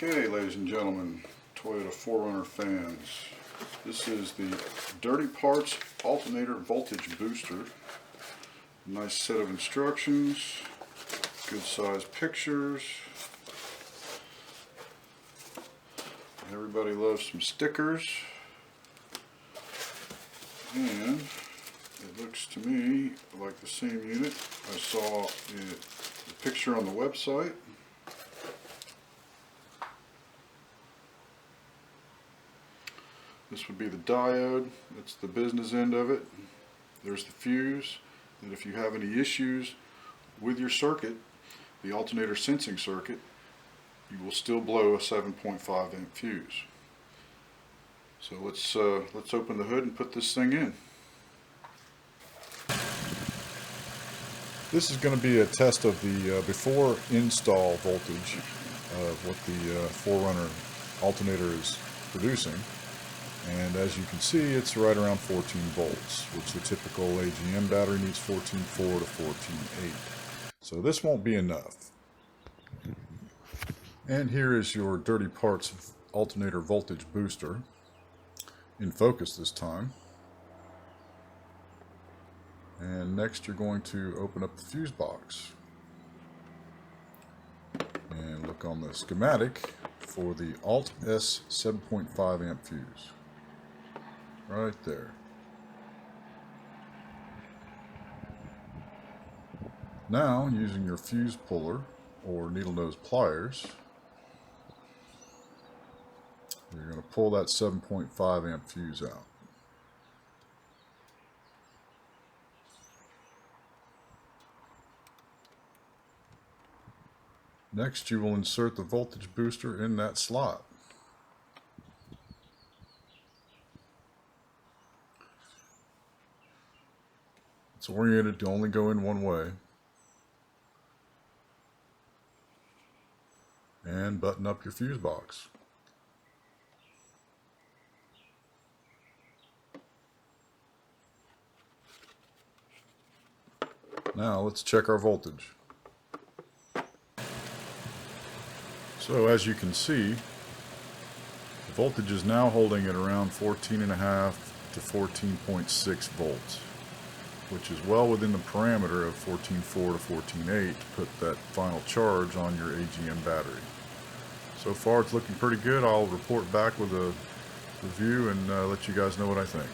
Okay, ladies and gentlemen, Toyota 4Runner fans, this is the Dirty Parts Alternator Voltage Booster. Nice set of instructions, good size pictures. Everybody loves some stickers. And it looks to me like the same unit I saw the picture on the website. This would be the diode. That's the business end of it. There's the fuse. And if you have any issues with your circuit, the alternator sensing circuit, you will still blow a 7.5 amp fuse. So let's open the hood and put this thing in. This is going to be a test of the before install voltage of what the 4Runner alternator is producing. And as you can see, it's right around 14 volts, which the typical AGM battery needs 14.4 to 14.8. So this won't be enough. And here is your Dirty Parts Alternator Voltage Booster, in focus this time. And next you're going to open up the fuse box and look on the schematic for the Alt-S 7.5 amp fuse. Right there. Now, using your fuse puller or needle nose pliers, you're going to pull that 7.5 amp fuse out. Next, you will insert the voltage booster in that slot. It's oriented to only go in one way. And button up your fuse box. Now let's check our voltage. So as you can see, the voltage is now holding at around 14.5 to 14.6 volts, which is well within the parameter of 14.4 to 14.8 to put that final charge on your AGM battery. So far it's looking pretty good. I'll report back with a review and let you guys know what I think.